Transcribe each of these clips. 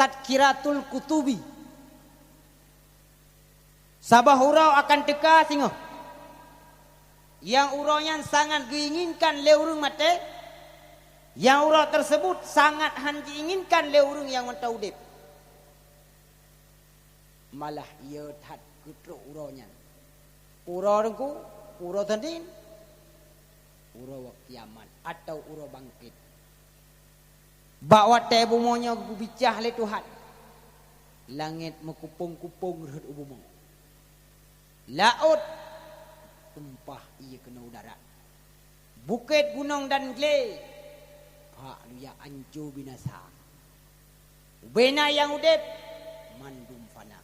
Tadkiratul Kutubi. Sabah urau akan teka singo. Yang uraunya sangat diinginkan le urang mate. Yang urau tersebut sangat diinginkan le urang yang mentau udip. Malah ia tak kutruk uraunya. Urau rengku, urau tandin, urau kiamat atau urau bangkit. Bawa te bumonya bicah le Tuhan. Langit mekupung-kupung reut bumo. Laut tumpah ia kena udara. Bukit gunung dan gele pak luya ancu binasa. Ubena yang udep mandum fana.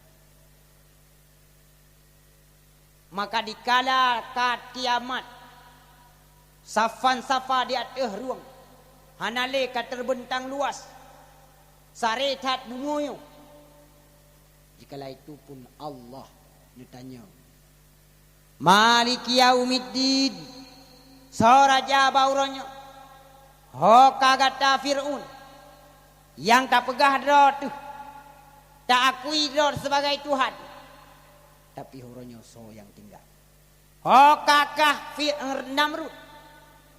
Maka dikala kiamat safan safa di atas ruang hanale ka terbentang luas saretat bumoyo. Jikalau itu pun Allah ditanya Maliki yaumiddin saraja bauronyo ho kagata Fir'aun yang tak pegah dro tu tak akui dro sebagai Tuhan tapi huronyo so yang tinggal ho kakah Namrud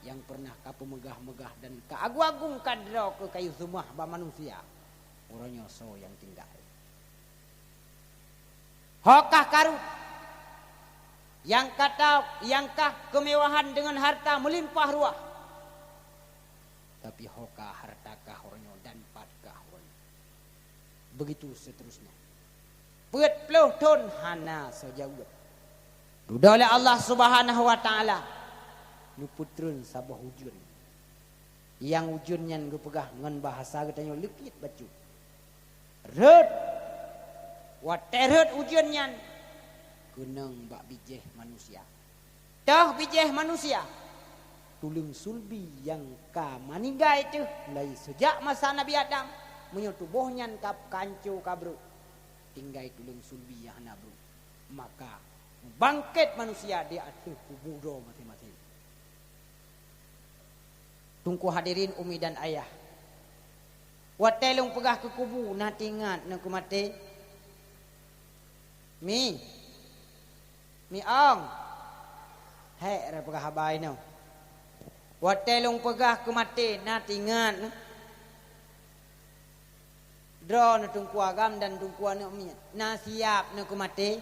yang pernah kapu megah-megah dan keagung-agung kadro ke kayu sumah ba manusia huronyo so yang tinggal hokah Karun yang kah kemewahan dengan harta melimpah ruah tapi hokah hartakah huronyo dan patkah huronyo begitu seterusnya peut puluh ton hana sejauh duda oleh Allah Subhanahu wa taala nu putreun sabah ujun yang ujunnya ngepegah ngan bahasa getanyo lekit bacu reut waterut ujunnya gunung bak bijeh manusia dah bijeh manusia tuling sulbi yang ka maningga itu mulai sejak masa Nabi Adam menyo tubuhnya kap kancu kabru tinggai tuling sulbi yang nabru maka bangkit manusia di atas kubur masing-masing. Tungku hadirin umi dan ayah watelung pegah ke kubu nah tingat nak kumate mi ong hei ra pegah habai no watelung pegah ke mate nah tingat dro na tungku agam dan tungku anu mi na siap na kumate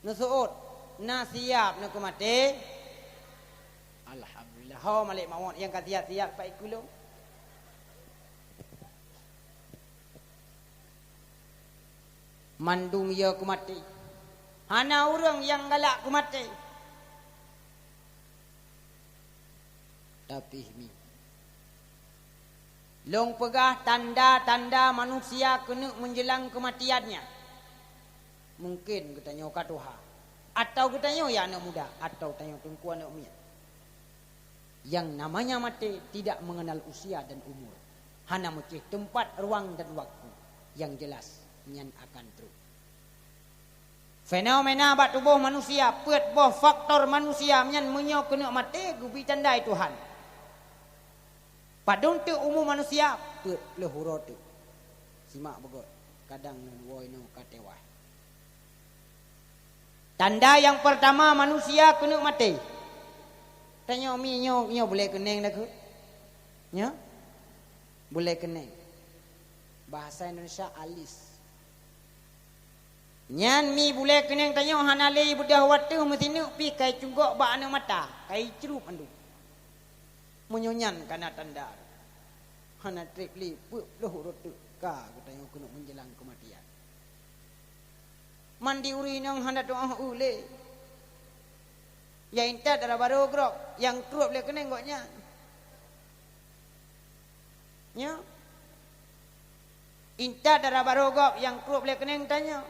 na suut na siap na kumate alhamdulillah ho malik mawon yang katiap-tiap pak ikulo mandum ya kumate hana urang yang galak kumate tapi mi long pegah tanda-tanda manusia kena menjelang kematiannya mungkin kita tanya ka Tuhan atau kita tanya ya anak muda atau tanya tungku anak umur yang namanya mati tidak mengenal usia dan umur hanya mesti tempat ruang dan waktu yang jelas nyan akan terus fenomena bak tubuh manusia peut boh faktor manusia nyan menyo kena mati gubi tandai Tuhan padung tu umum manusia peut lehuro tu simak begot kadang woi no katewah tanda yang pertama manusia kena mati tanya mi nyo boleh keneng dah ke nya boleh keneng bahasa Indonesia alis nyan mi boleh keneng tanya hanale budah watu mesti nu pi kai cunggok ba anu mata kai cerup andu menyonyan kana tanda hana trikli pu lohurut ka katanya kena menjelang kematian mandi uri nang handa doa ule ya inta dara baru grok yang trup le keneng goknya nya inta dara baru gok yang trup le keneng tanya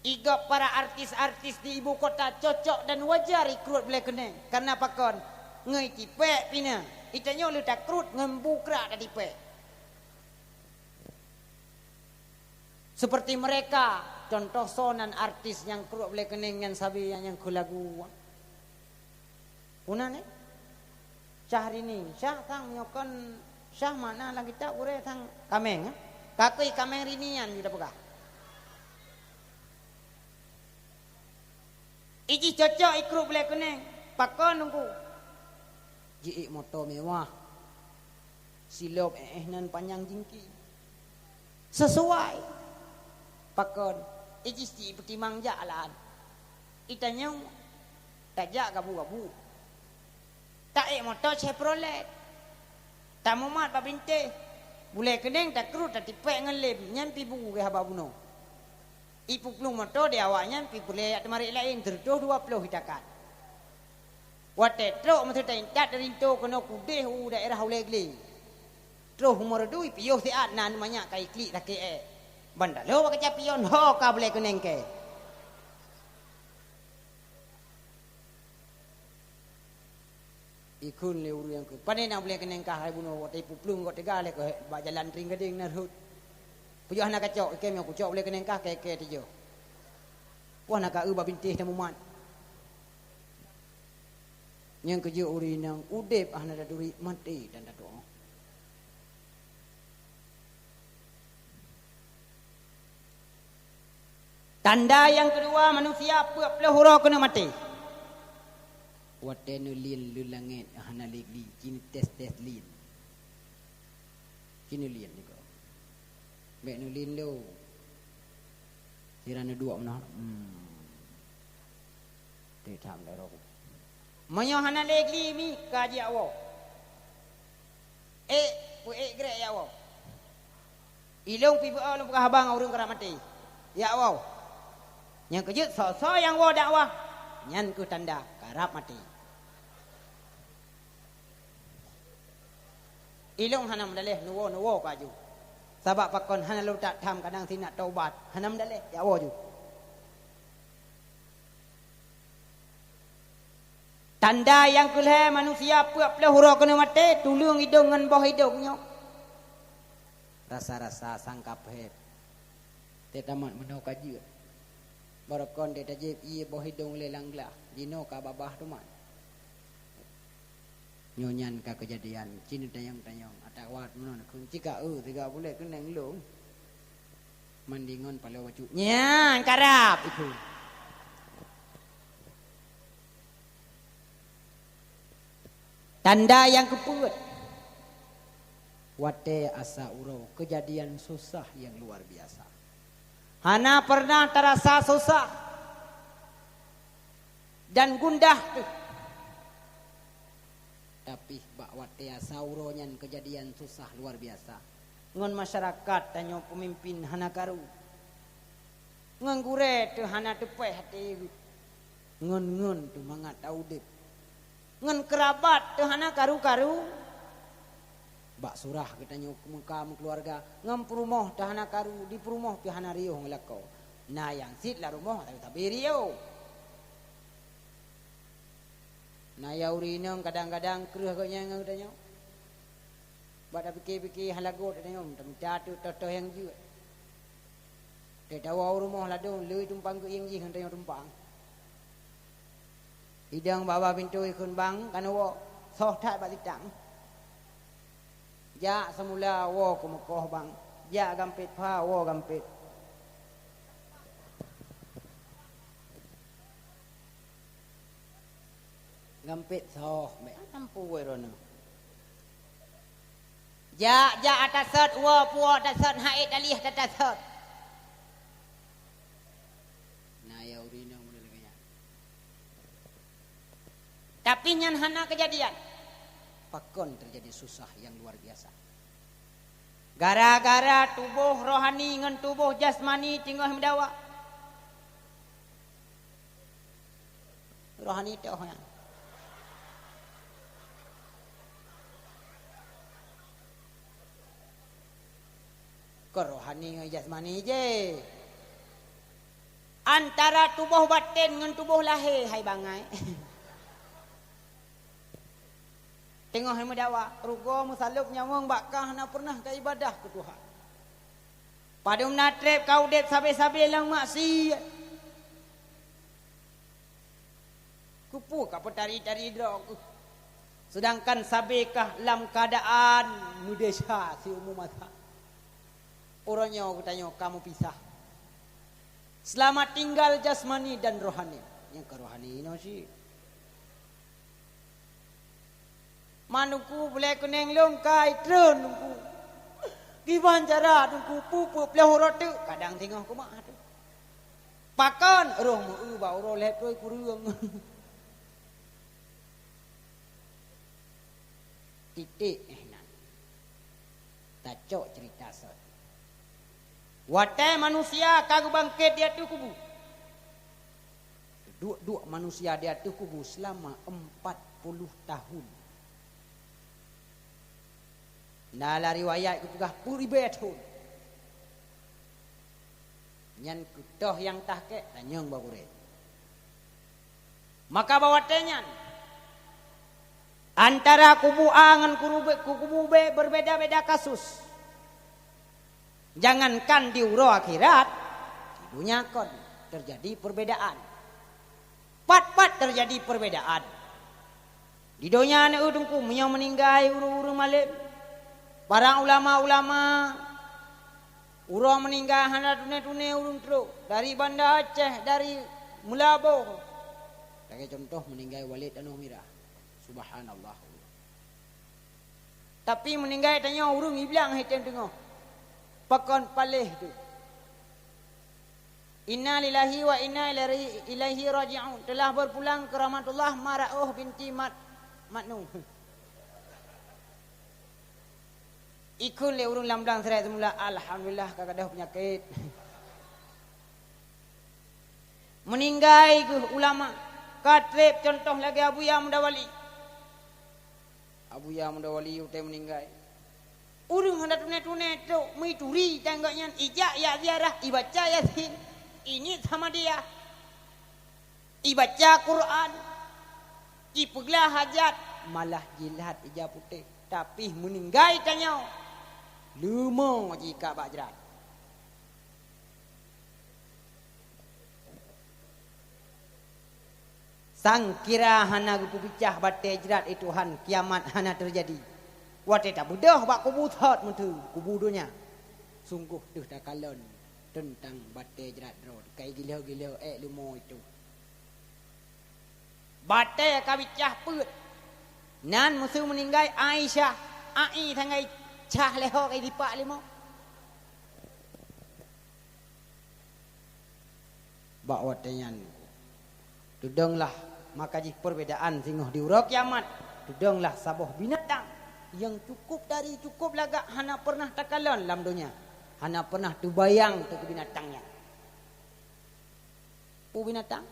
igap para artis-artis di ibu kota cocok dan wajar ikrut le keneng karena pakon ngai tipek pina itanya lu takrut ngembukra da tipek seperti mereka contoh sonan artis yang krut le keneng yang sabi yang kulagu punane syahrini syah kang nyokon Syah mana lagi tak ure tang kameng. Kakui kameng rinian kita pegah. Iji cocok ikruk boleh kuning. Pakon nunggu. Ji motor mewah. Silop nan panjang jingki. Sesuai. Pakon. Iji si pertimang jalan. Itanya tak jak gabu-gabu. Tak motor Chevrolet. Tak mumat babinte. Boleh kening tak kerut tak tipek ngelem. Nyampi buku ke habak bunuh. Ipu pelung motor dia awaknya pi boleh at marik lain terdoh 20 hitakan. Wate truk mesti tak intat dari itu kena kudeh daerah ulegli. Terus umur dui piyo si nan banyak kai klik laki bandalo wa kecapion ho ka boleh kening ke. Ikun le uru yang ke. Pane nak boleh kening ka hai bunuh wate ipu pelung kok tega le ke ba jalan ring gading narut. Pujuh anak kacau, ikem yang kucau boleh kena kah keke tijo. Wah nak kau babintih dan mumat. Yang kerja uri nang udep ahna daduri mati dan dado. Tanda yang kedua manusia pelahura kena mati. Watenu lin lulangit ahna legli kini tes lin. Kini lin ni kau. Baik nulin lo. Sirana dua mana? Tidak tam dah roh. Menyohana legli mi kaji awak. Grek ya awak. Ilong pibu awak lupa habang orang kerana mati. Ya awak. Yang kejut so yang awak dakwah. Nyan ku tanda karap mati. Ilong hanam daleh nuwo kaju. Sabak pakon hana lu tak tham kadang sinak taubat hanam daleh ya awak ju. Tanda yang kelih manusia puak pelahura kena mati tulung hidung dengan bawah hidungnya. Rasa-rasa sangkap het. Tetamat menau kaji. Barakon dia tajib iya bawah hidung lelang gelah. Dino ka babah tuman. Nyonyan ka kejadian cini tayang-tayang atawat menon kunci ka tiga boleh keneng long mandingon pala waju nyan karap itu tanda yang keput wate asa uro kejadian susah yang luar biasa hana pernah terasa susah dan gundah tuh. Tapi bakwat ya sauronyan kejadian susah luar biasa. Ngon masyarakat tanyo pemimpin hana karu. Ngon gure tu hana tepeh hati. Ngon tu mangat audip. Ngon kerabat tu hana karu-karu. Bak surah kita nyo muka keluarga. Ngon perumoh tu hana karu di perumoh pi hana riuh ngelakau. Nah yang sit lah rumah tapi riuh. Nah ya urinong kadang-kadang keruh kau yang katanya. Bada fikir-fikir halagot katanya. Jatuh toto yang juga. Dia tahu rumah ladung lui tumpang ke yang jing katanya tumpang. Hidang bawa pintu ikun bang kan wo soh tak balik tang. Ja semula wo kumekoh bang. Ja gampit pa wo gampit. Gampit soh me tampu werono. Ja atasat wo puo atasat haid alih atasat. Nah ya urina mulai lagi. Tapi nyan hana kejadian. Pakon terjadi susah yang luar biasa. Gara-gara tubuh rohani dengan tubuh jasmani tinggal mendawa. Rohani itu yang ke rohani dengan jasmani je. Antara tubuh batin dengan tubuh lahir hai bangai. Tengok yang mendawa rugo musaluk nyawang bakah na pernah ke ibadah ke Tuhan. Padum natrep kau dep sabe-sabe lang maksiat. Kupu ka petari-tari drog. Sedangkan sabekah dalam keadaan mudesha si umum mata. Orangnya aku tanya kamu pisah. Selamat tinggal jasmani dan rohani. Yang ke rohani ini sih. Manuku boleh kuneng longkai tren nungku. Gimana cara nungku pupu pelahorot tu. Kadang tengok aku mah tu. Pakan roh mu ba roh leh tu kurang. Titik nan. Tacok cerita sot. Watai manusia kagak bangkit dia tu kubu. Dua manusia dia tu kubu selama 40 tahun. Nala riwayat itu juga puribetun. Nyan kutoh yang tahke tanyong bakure. Maka bawatenyan antara kubu A dengan kubu B berbeda-beda kasus. Jangankan di uro akhirat, di dunia kon terjadi perbedaan. Pat-pat terjadi perbedaan. Di dunia ni udungku menyang meninggai uru-uru malim. Para ulama-ulama uro meninggal hana tune-tune urung teruk. Dari Banda Aceh, dari Mulabo. Sebagai contoh meninggal Walid dan Umirah. Subhanallah. Tapi meninggal tanya urung iblang hitam tengok. Pakon palih tu. Inna lillahi wa inna ilaihi raji'un. Telah berpulang ke rahmatullah Mara'uh binti Matnu. Ikut le urung lamdang serai semula. Alhamdulillah kagak ada penyakit. Meninggal ke ulama. Katrib contoh lagi Abu Ya Mudawali. Abu Ya Mudawali utai meninggal. Urung hendak tune-tune tu mituri tangganya ijak ya ziarah ibaca yasin. Ini sama dia. Ibaca Quran. Ipeglah hajat malah jilad ija putih. Tapi meninggal tanya. Lumo jika bajrat. Sang kira hana kupicah batai jerat itu han kiamat hana terjadi. Wate tak budah bak kubu thot mutu kubu dunia. Sungguh tuh dah kalon tentang batai jerat road kai gila-gila lumo itu. Batai kabicah put. Nan musuh meninggal Aisyah, ai thangai cah leho kai dipak limo. Bak wateyan. Dudanglah maka jih perbedaan singoh di urang kiamat. Dudanglah saboh binatang yang cukup lagak hana pernah takalon dalam dunia. Hana pernah tubayang tu binatangnya. Pu binatang.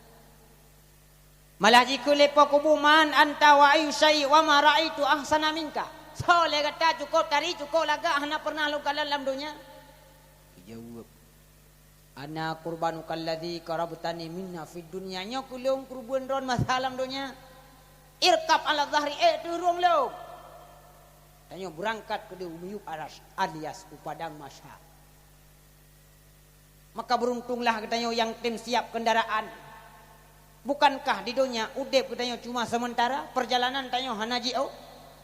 Malah jika lepa kubuman anta wa ayyusai wa ma ra'aitu ahsana minka. So le kata cukup tari cukup lagak hana pernah lu kalan dalam dunia. Jawab. Ana qurbanu kalladzi qarabtani minna fid dunya nya kulung kurban ron masalam dunia. Irkab ala zahri turung lo. Tanya berangkat ke Umiyub Aras alias Upadang Masya. Maka beruntunglah katanya yang tim siap kendaraan. Bukankah di dunia udep katanya cuma sementara perjalanan tanya hanaji'o.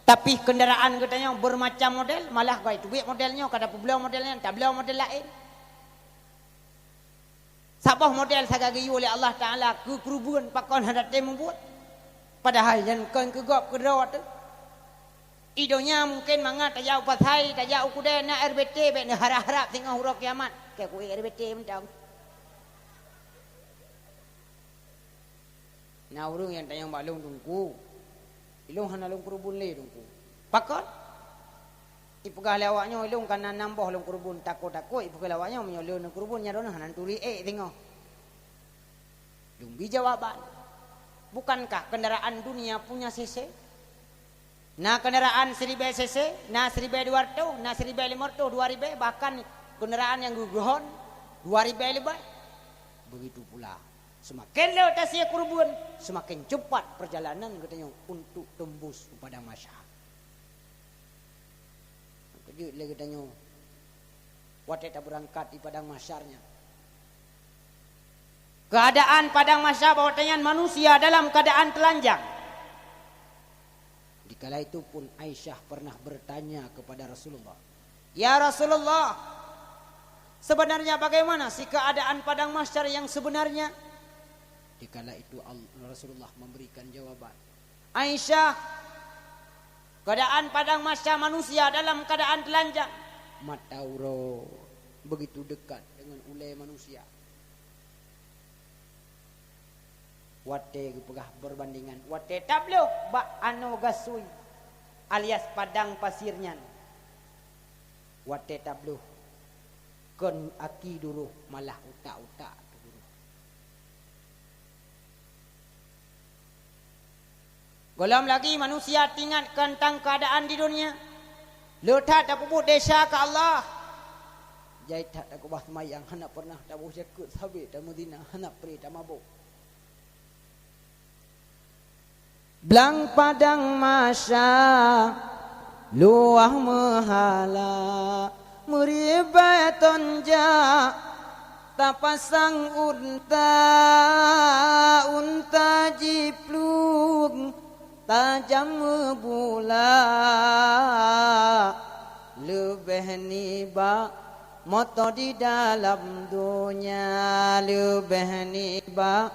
Tapi kendaraan katanya bermacam model. Malah kau itu modelnya kada belau modelnya tak belau model lain. Sabah model sagagi oleh Allah Ta'ala ke kerubuan pakon hadat membuat. Padahal yang kau kegop kedawat tu. Idonya mungkin mangat tajau pathai tajau kuda na RBT be na harap-harap tengah huruf kiamat ke ku RBT mentang. Na urung yang tayang balung tungku. Ilung hanalung kurubun le tungku. Pakon ipegah lawaknya ilung kana nambah long kurubun takut-takut ipegah lawaknya menyolong nang kurubun nya dona hanan turi tengok. Dumbi jawaban. Bukankah kendaraan dunia punya CC? Nah kendaraan 1000 cc, nah 1200, nah 1500, 2000 bahkan kendaraan yang guguhon 2000 lebih. Begitu pula. Semakin lewat asia kurban, semakin cepat perjalanan katanya untuk tembus kepada masyarakat. Kejut lagi katanya waktu tak berangkat di padang masyarnya. Keadaan padang masyar bawatanya manusia dalam keadaan telanjang. Dikala itu pun Aisyah pernah bertanya kepada Rasulullah, "Ya Rasulullah, sebenarnya bagaimana sih keadaan padang mahsyar yang sebenarnya?" Dikala itu Rasulullah memberikan jawaban, "Aisyah, keadaan padang mahsyar manusia dalam keadaan telanjang. Matauro begitu dekat dengan ulai manusia. Wate pegah berbandingan. Wate tablo ba anu gasui alias padang pasirnya. Wate tablo kon aki dulu malah utak-utak dulu. Golom lagi manusia tinggal tentang keadaan di dunia. Letak tak pupuk desa ke Allah. Jai tak tak kubah semayang hendak pernah tak boleh jakut sabit tak Madinah hendak peri tak mabuk. Belang padang masya luah mehala meribai tonja tak pasang unta jiplung tajam bula lebih niba moto di dalam dunia lebih niba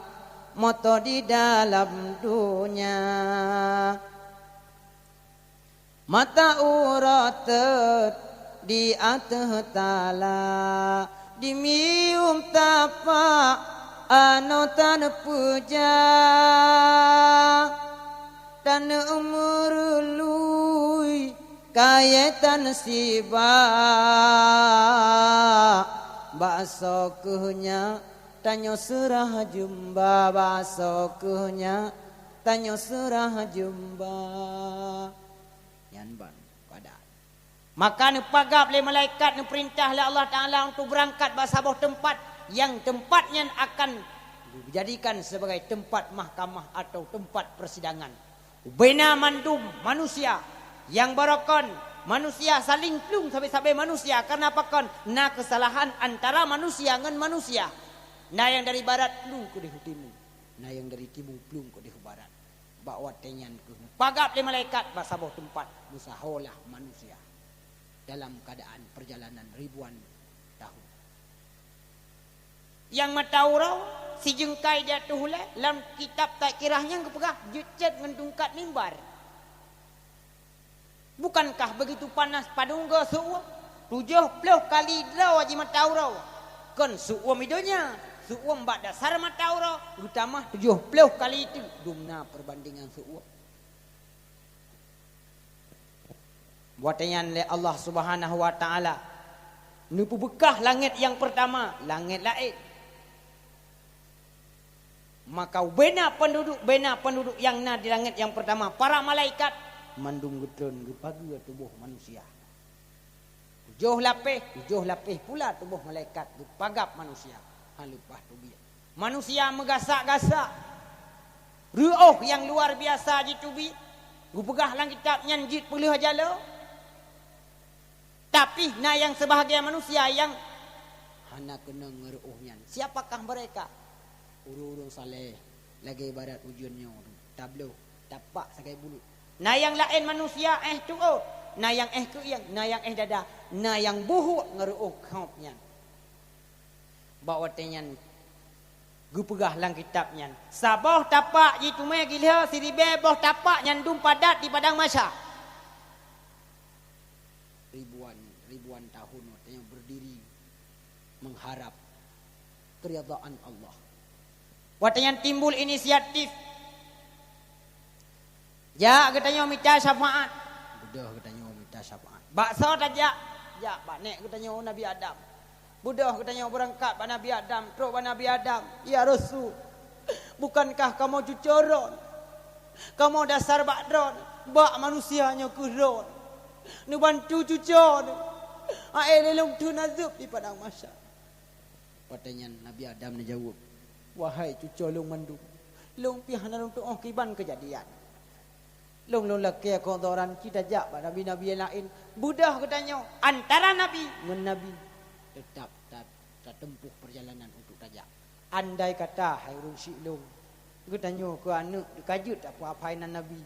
moto di dalam dunia mata urat di atas tala dimium tapa anotan puja dan umur lui kayatan siba bakso kuhnya tanyo serah jumba baso kuhnya tanyo serah jumba yanban pada maka nu pagap le malaikat nu perintah le Allah Taala untuk berangkat ke sebuah tempat yang tempatnya akan dijadikan sebagai tempat mahkamah atau tempat persidangan bena mandum manusia yang barokon manusia saling plung sampai manusia karena apa kon na kesalahan antara manusia dengan manusia. Nah yang dari barat plung ke di timur, nah yang dari timur plung ke di barat. Bawa tenyan ke pagap le malaikat ba sabuh tempat musaholah manusia dalam keadaan perjalanan ribuan tahun. Yang mataurau si jengkai dia tu hule dalam kitab tak kirahnya kepegah jucet mendungkat mimbar. Bukankah begitu panas padungga suwa 70 kali draw aji mataurau kon suwa midonya suwa mbak dasar mataurau utama 70 kali itu dumna perbandingan suwa buatan le Allah Subhanahu wa taala nupu bekah langit yang pertama langit lain maka bena penduduk yang na di langit yang pertama para malaikat mandung gedron gepagi tubuh manusia. Tujuh lapih pula tubuh malaikat gepagap manusia. Halupah tubiah. Manusia megasak-gasak. Ruh yang luar biasa jitubi. Gupegah lang kitab nyanjit puluh jalo. Tapi na yang sebahagian manusia yang hana kena ngeruhnya. Siapakah mereka? Urung saleh lagi ibarat ujunnya tablo tapak sagai bulu. Na yang lain manusia tuo, na yang kuyang, na yang dada, na yang buhu ngeruh kaupnya. Bawa tenyan gupegah lang kitabnya. Sabah tapak jitu me gila siribe boh tapak nyandum padat di padang masa. Ribuan tahun yang berdiri mengharap keridhaan Allah. Watanya timbul inisiatif. Ya katanya minta syafaat. Budah katanya minta syafaat. Bakso saja. Ya banek katanya Nabi Adam. Budah katanya berangkat pada Nabi Adam, terus pada Nabi Adam. Ya Rasul. Bukankah kamu cucoron? Kamu dasar bakdron, bak manusianya kuron. Nu bantu cucor. Air lelung tu nazub di padang mahsyar. Pertanyaan Nabi Adam ni jawab. Wahai cucor long mandu. Long pihana long tu kiban kejadian. Long laki kotoran kita jak nabi-nabi yang lain. Budah katanya antara nabi dengan nabi tetap tempuh perjalanan untuk tajak. Andai kata hairun silong katanya ke anak dikajut apa-apainan nabi.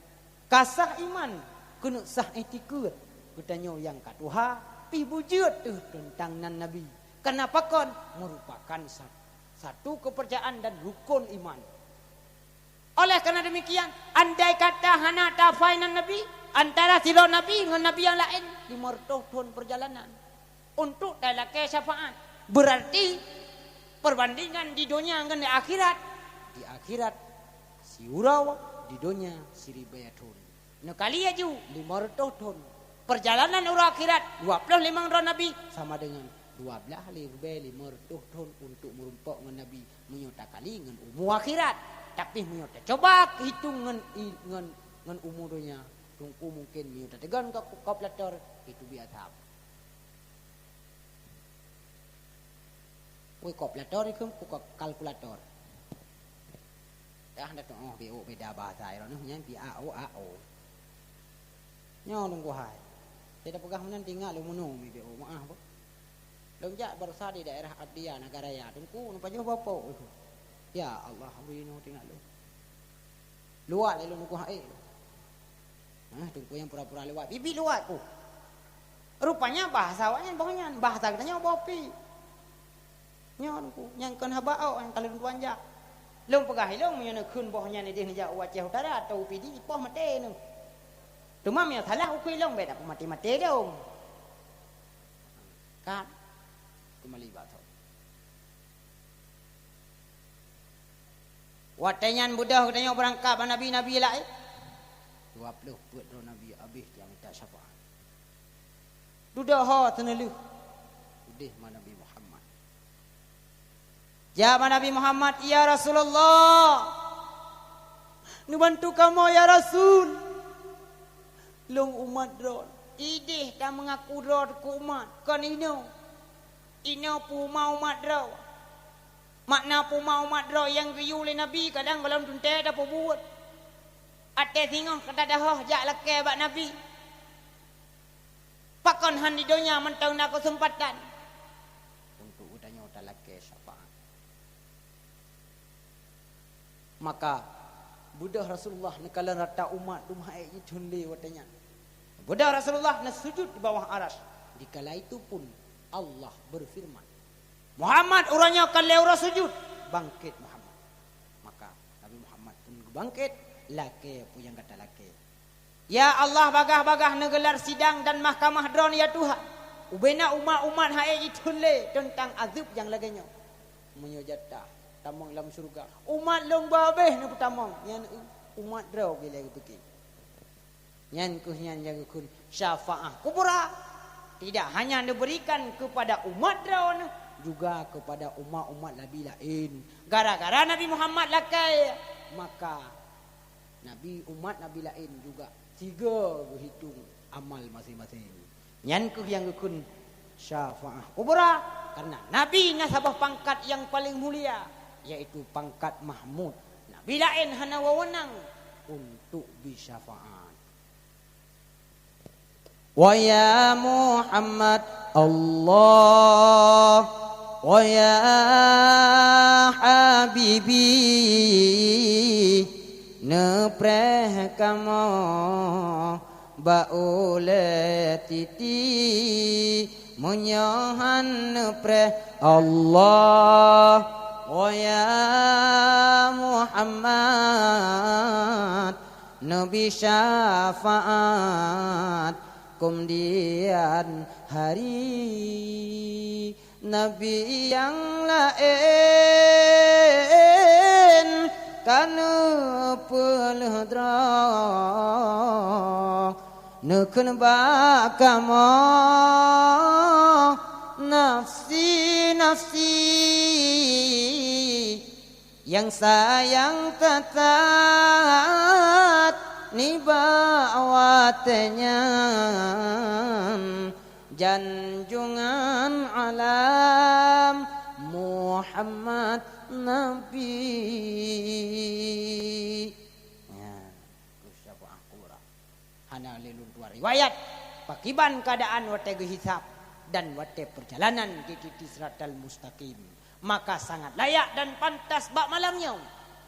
kasah iman kena sah etika kutanyo yang katuha pi bujut tentang nan nabi. Kenapa kon merupakan satu kepercayaan dan rukun iman. Oleh karena demikian, andai kata hana tafainan nabi antara silo nabi dengan nabi yang lain 500 tahun perjalanan untuk talakai syafaat, berarti perbandingan di dunia dengan di akhirat. Di akhirat si urau, di dunia si ribayatun. Nah kali aja 500 tahun perjalanan urau akhirat 25 tahun nabi sama dengan 12 lebih 500 tahun untuk merumpok dengan nabi menyota kali dengan umur akhirat. Tapi menyota coba hitung dengan umur dunia. Tunggu mungkin menyota tegan ke kalkulator itu biasa. Woi kalkulator itu kalkulator. Dah ada tu BO beda bahasa Iran ni nyan BAO AO. Nyo nunggu hai. Saya dah pegang menan tinggal lu menu BO maaf apa. Lonjak berusaha di daerah Abdiya Nagaraya. Tunggu nampak jauh bapa itu. Ya Allah rino tinggal lu. Luat lu nunggu hai. Tunggu yang pura-pura lewat. Bibi luat tu. Rupanya bahasa awaknya banyak bahasa katanya bopi. Nyon ku yang kan habao yang kalau tuan jak. Long pegah long menyana kun bohnya ni dia jak wajah utara atau pidi poh mate nu. Cuma me salah ukui long beda mati-mati dong. Kan kembali bato. Watenyan budah katanya berangkat nabi-nabi lain. 20 buat nabi habis yang minta syafaat. Dudah ha tenelu. Udih mana Nabi Muhammad. Jawab Nabi Muhammad, ya Rasulullah. Nu bantu kamu ya Rasul. Long umat ron. Idih dah mengaku ron ku umat. Kan ino. Ino pu mau umat ron. Makna pu mau umat ron yang riu le Nabi kadang kalau tuntai dah pu buat. Ate tengok kata dah jak leke bak Nabi. Pakon han di dunia mentau nak kesempatan. Untuk udahnya udah leke syafaat. Maka budak Rasulullah nekalan rata umat rumah ai junli watanya. Budak Rasulullah nak sujud di bawah aras. Dikala itu pun Allah berfirman, Muhammad orangnya kalau orang sujud bangkit Muhammad. Maka Nabi Muhammad pun bangkit. Laki pun yang kata laki. Ya Allah bagah-bagah negelar sidang dan mahkamah dron ya Tuhan. Ubena umat-umat hai itule tentang azab yang laganya. Menyojata tamang dalam surga. Umat long babeh ni pertamang. Yang umat draw bila pergi. Yang kuhyan yang kun syafaah kubra. Tidak hanya diberikan kepada umat draw juga kepada umat-umat Nabi lain. Gara-gara Nabi Muhammad lakai maka Nabi umat Nabi lain juga 3 berhitung amal masing-masing. Nyanku yang kun syafaah kubra karena Nabi nasabah pangkat yang paling mulia yaitu pangkat Mahmud. Nabi lain hana wewenang untuk bisyafaat. Wa ya Muhammad Allah wa ya Habibi nepreh kamu baule titi menyohan nepreh Allah wa ya Muhammad nabi syafaat kemudian hari nabi yang lain kana pelhdra nekun bakama nafsi nafsi yang sayang ketat nibawatnya janjungan alam Muhammad Nabi. Ya, syafaah kubra. Hana lelun dua riwayat. Pakiban keadaan wate hisab dan wate perjalanan di titik siratal mustaqim. Maka sangat layak dan pantas bak malamnya.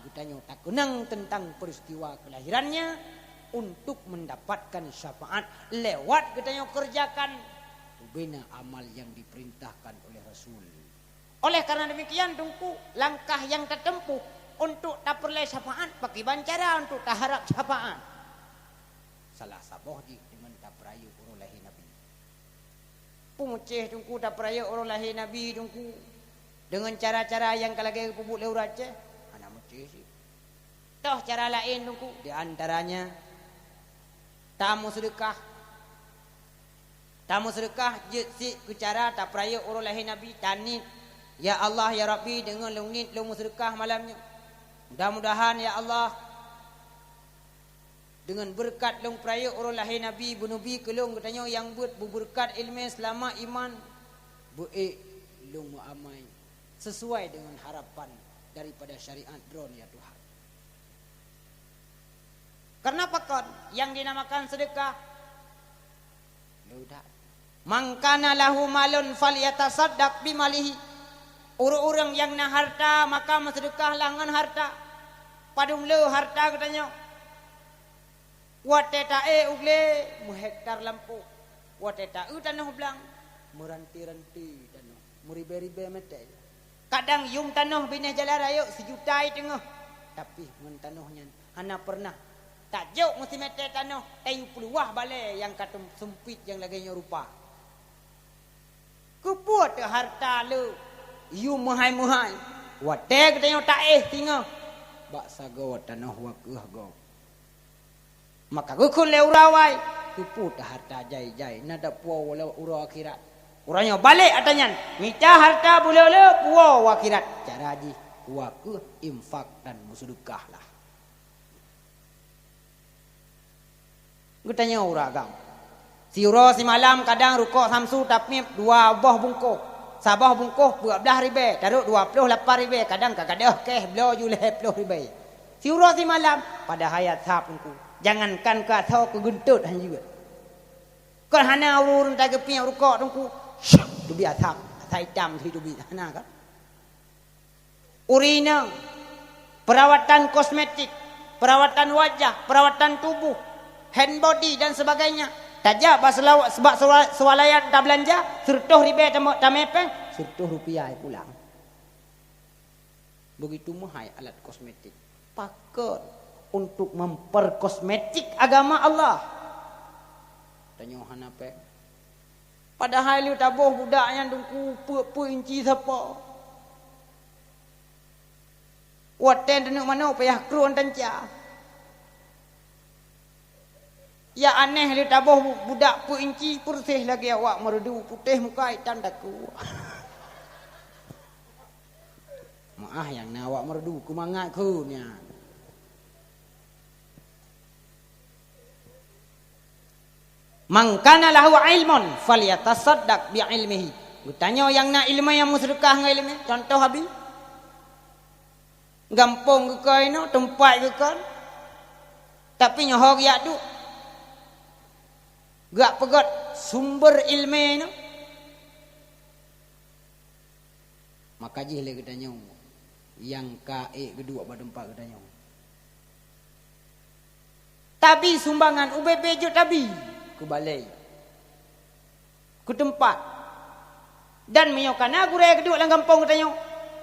Ditanya tak kenang tentang peristiwa kelahirannya, untuk mendapatkan syafaat lewat katanya kerjakan bina amal yang diperintahkan oleh Rasul. Oleh karena demikian tungku langkah yang tertempuh untuk tak peroleh syafaat pakai bancara untuk tak harap syafaat. Salah saboh dengan tak peraya urang lahir Nabi. Pumucih tungku tak peraya urang lahir Nabi tungku dengan cara-cara yang kalagi pupuk leurat je. Anak mucih sih. Toh cara lain tungku di antaranya tamu sedekah. Tamu sedekah si cara tak peraya urang lahir Nabi tanit. Ya Allah ya Rabbi dengan lungit lumu sedekah malamnya. Mudah-mudahan ya Allah dengan berkat long peraya urang lahir Nabi bunubi kelong katanya yang buat berkat ilmu selama iman buik long amai sesuai dengan harapan daripada syariat dron ya Tuhan. Karena pakon yang dinamakan sedekah mangkana lahu malun falyatasaddaq bimalihi. Orang-orang yang nak harta maka bersedekahlah dengan harta. Padung le harta katanya. Wateta ugle hektar lampu. Wateta tanah belang meranti-ranti tanah. Meribe-ribe mete. Kadang yung tanah bineh jalan raya sejuta tengah. Tapi men tanahnya hana pernah tak jauh mesti mete tanah tayu peluah balai yang kata sempit yang laganya rupa. Kuput harta le. You muhai-muhai. Watek katanya tak tinggal. Baksa go tanah wakah go. Maka gukun le urawai. Kuput harta jai-jai. Nada puau wala ura akhirat. Uranya balik atanya. Minta harta bula-bula puau akhirat. Cara haji. Wakah, infak dan musudukah lah. Gutanya uragam. Si ura si malam kadang rukuk samsu tapmip 2 buah bungkuh. Sabah bungkuh 12 ribu, taruh 28 ribu, kadang kadang keh belo juleh 10 ribu. Si urus si malam pada hayat sahab bungkuh. Jangankan ke atau ke guntut han juga. Kan hana urun tak kepi rukuk bungkuh. Tu biar sahab, sai hitam tu bi hana kan. Urina, perawatan kosmetik, perawatan wajah, perawatan tubuh, hand body dan sebagainya. Tajak sebab swalayan tak belanja, sertuh ribe tak mepeng, sertuh rupiah pulang. Begitu mahal alat kosmetik. Pakai untuk memperkosmetik agama Allah. Tanya hana pe. Padahal lu tabuh budak yang dungku pu inci siapa. Waten tenuk mana payah keruan tanca. Ya aneh dia tabuh budak pu inci putih lagi awak merdu putih muka hitam daku. Maah yang na awak merdu ku mangat ku nya. Man kana lahu ilmun falyatasaddaq bi ilmihi. Gutanya yang nak ilmu yang musredekah dengan ilmu. Contoh habis. Gampang ke kau no tempat ke kau. Tapi nyoh ya tu gak pegat sumber ilmu no. Maka jih le katanya yang kae kedua badempak katanya. Tabi sumbangan UBB jo tabi ke balai. Ke tempat. Dan menyokan aku raya kedua lang kampung katanya.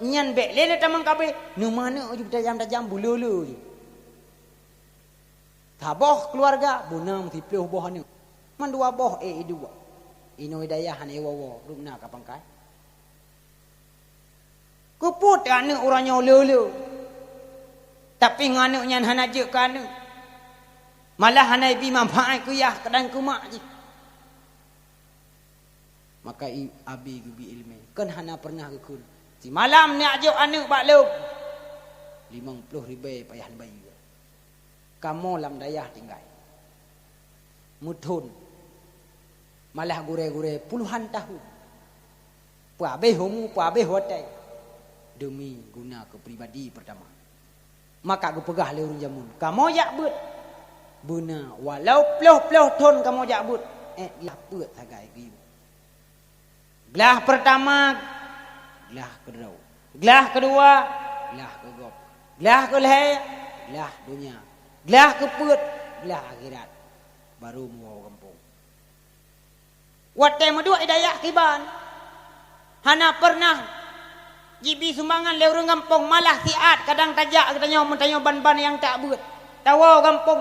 Nyan bek lele tamang kabe. Nu mana uji tajam-tajam bululu je. Taboh keluarga bunang tipluh boh ni. Man 2 boh dua. Ino hidayah han ewawo rumna kapangkai. Kuput anak orangnya lulu. Tapi nganu nyan han aje kan. Malah hanai bi manfaat kuyah kadang kumak je. Maka abi gubi ilmu. Kan hana pernah kekun. Si malam ni aje anak bakluk. 50,000 payah bayi. Kamu lam dayah tinggal. Mutun. Malah gure-gure puluhan tahun. Puabe homu, puabe hotai. Demi guna kepribadi pertama. Maka aku pegah leurun jamun. Kamu jak but. Buna walau puluh-puluh ton kamu jak but. Gelah put sagai giu. Gelah pertama, gelah kedua. Gelah kedua, gelah kegop. Gelah keleh, gelah dunia. Gelah keput, lah akhirat baru mau kampung. Wate medua hidayah kiban. Hana pernah jibi sumbangan le urang kampung malah tiat kadang tajak katanya mun tanyo ban-ban yang tak beut. Tawa kampung